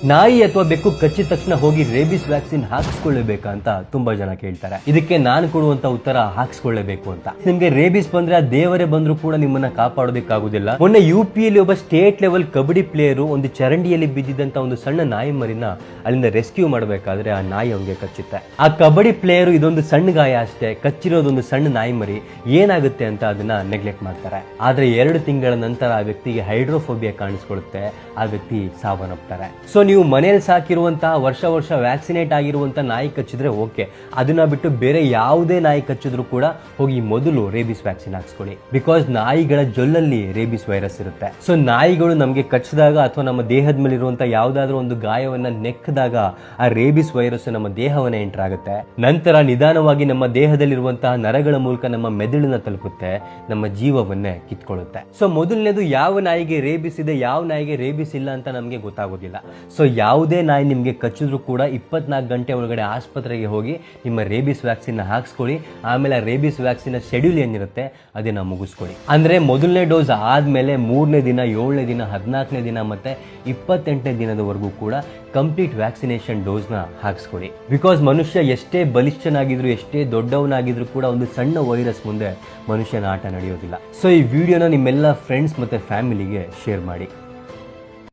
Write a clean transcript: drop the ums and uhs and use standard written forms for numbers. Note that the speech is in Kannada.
ನಾಯಿ ಅಥವಾ ಬೆಕ್ಕು ಕಚ್ಚಿದ ತಕ್ಷಣ ಹೋಗಿ ರೇಬಿಸ್ ವ್ಯಾಕ್ಸಿನ್ ಹಾಕಿಸ್ಕೊಳ್ಳೇಬೇಕಾ ಅಂತ ತುಂಬಾ ಜನ ಕೇಳ್ತಾರೆ. ಇದಕ್ಕೆ ನಾನು ಕೊಡುವಂತ ಉತ್ತರ ಹಾಕಿಸ್ಕೊಳ್ಳೇಬೇಕು ಅಂತ. ನಿಮ್ಗೆ ರೇಬಿಸ್ ಬಂದ್ರೆ ಆ ದೇವರೇ ಬಂದ್ರು ಕೂಡ ನಿಮ್ಮನ್ನ ಕಾಪಾಡೋದಕ್ಕಾಗುದಿಲ್ಲ. ಮೊನ್ನೆ ಯುಪಿಯಲ್ಲಿ ಒಬ್ಬ ಸ್ಟೇಟ್ ಲೆವೆಲ್ ಕಬಡ್ಡಿ ಪ್ಲೇಯರು ಒಂದು ಚರಂಡಿಯಲ್ಲಿ ಬಿದ್ದಿದ್ದಂತ ಒಂದು ಸಣ್ಣ ನಾಯಿ ಮರಿನ ಅಲ್ಲಿಂದ ರೆಸ್ಕ್ಯೂ ಮಾಡಬೇಕಾದ್ರೆ ಆ ನಾಯಿ ಅವನಿಗೆ ಕಚ್ಚುತ್ತೆ. ಆ ಕಬಡ್ಡಿ ಪ್ಲೇಯರು ಇದೊಂದು ಸಣ್ಣ ಗಾಯ ಅಷ್ಟೇ, ಕಚ್ಚಿರೋದೊಂದು ಸಣ್ಣ ನಾಯಿ ಮರಿ, ಏನಾಗುತ್ತೆ ಅಂತ ಅದನ್ನ ನೆಗ್ಲೆಕ್ಟ್ ಮಾಡ್ತಾರೆ. ಆದ್ರೆ 2 ತಿಂಗಳ ನಂತರ ಆ ವ್ಯಕ್ತಿಗೆ ಹೈಡ್ರೋಫೋಬಿಯಾ ಕಾಣಿಸ್ಕೊಳ್ಳುತ್ತೆ, ಆ ವ್ಯಕ್ತಿ ಸಾವನ್ನಪ್ತಾರೆ. ಸೊ ನೀವು ಮನೇಲಿ ಸಾಕಿರುವಂತಹ ವರ್ಷ ವ್ಯಾಕ್ಸಿನೇಟ್ ಆಗಿರುವಂತಹ ನಾಯಿ ಕಚ್ಚಿದ್ರೆ ಓಕೆ, ಅದನ್ನ ಬಿಟ್ಟು ಬೇರೆ ಯಾವುದೇ ನಾಯಿ ಕಚ್ಚಿದ್ರು ಕೂಡ ಹೋಗಿ ಮೊದಲು ರೇಬಿಸ್ ವ್ಯಾಕ್ಸಿನ್ ಹಾಕ್ಸ್ಕೊಳ್ಳಿ. ಬಿಕಾಸ್ ನಾಯಿಗಳ ಜೊಲ್ಲಲ್ಲಿ ರೇಬಿಸ್ ವೈರಸ್ ಇರುತ್ತೆ. ಸೊ ನಾಯಿಗಳು ನಮಗೆ ಕಚ್ಚಿದಾಗ ಅಥವಾ ನಮ್ಮ ದೇಹದ ಮೇಲೆ ಇರುವಂತಹ ಯಾವ್ದಾದ್ರು ಒಂದು ಗಾಯವನ್ನ ನೆಕ್ಕದಾಗ ಆ ರೇಬಿಸ್ ವೈರಸ್ ನಮ್ಮ ದೇಹವನ್ನ ಎಂಟರ್ ಆಗುತ್ತೆ. ನಂತರ ನಿಧಾನವಾಗಿ ನಮ್ಮ ದೇಹದಲ್ಲಿರುವಂತಹ ನರಗಳ ಮೂಲಕ ನಮ್ಮ ಮೆದುಳನ್ನ ತಲುಪುತ್ತೆ, ನಮ್ಮ ಜೀವವನ್ನೇ ಕಿತ್ಕೊಳ್ಳುತ್ತೆ. ಸೊ ಮೊದಲನೇದು, ಯಾವ ನಾಯಿಗೆ ರೇಬಿಸ್ ಇದೆ, ಯಾವ ನಾಯಿಗೆ ರೇಬಿಸ್ ಇಲ್ಲ ಅಂತ ನಮಗೆ ಗೊತ್ತಾಗೋದಿಲ್ಲ. ಸೊ ಯಾವುದೇ ನಾಯಿ ನಿಮಗೆ ಕಚ್ಚಿದ್ರು ಕೂಡ 24 ಗಂಟೆ ಒಳಗಡೆ ಆಸ್ಪತ್ರೆಗೆ ಹೋಗಿ ನಿಮ್ಮ ರೇಬಿಸ್ ವ್ಯಾಕ್ಸಿನ್ ಹಾಕ್ಸ್ಕೊಳ್ಳಿ. ಆಮೇಲೆ ಆ ರೇಬಿಸ್ ವ್ಯಾಕ್ಸಿನ್ ಶೆಡ್ಯೂಲ್ ಏನಿರುತ್ತೆ ಅದನ್ನ ಮುಗಿಸ್ಕೊಳ್ಳಿ. ಅಂದ್ರೆ ಮೊದಲನೇ ಡೋಸ್ ಆದ್ಮೇಲೆ 3ನೇ ದಿನ, 7ನೇ ದಿನ, 14ನೇ ದಿನ ಮತ್ತೆ 28ನೇ ದಿನದವರೆಗೂ ಕೂಡ ಕಂಪ್ಲೀಟ್ ವ್ಯಾಕ್ಸಿನೇಷನ್ ಡೋಸ್ನ ಹಾಕ್ಸ್ಕೊಳ್ಳಿ. ಬಿಕಾಸ್ ಮನುಷ್ಯ ಎಷ್ಟೇ ಬಲಿಷ್ಠನಾಗಿದ್ರು, ಎಷ್ಟೇ ದೊಡ್ಡವನಾಗಿದ್ರು ಕೂಡ ಒಂದು ಸಣ್ಣ ವೈರಸ್ ಮುಂದೆ ಮನುಷ್ಯನ ಆಟ ನಡೆಯೋದಿಲ್ಲ. ಸೊ ಈ ವಿಡಿಯೋನ ನಿಮ್ಮೆಲ್ಲ ಫ್ರೆಂಡ್ಸ್ ಮತ್ತೆ ಫ್ಯಾಮಿಲಿಗೆ ಶೇರ್ ಮಾಡಿ.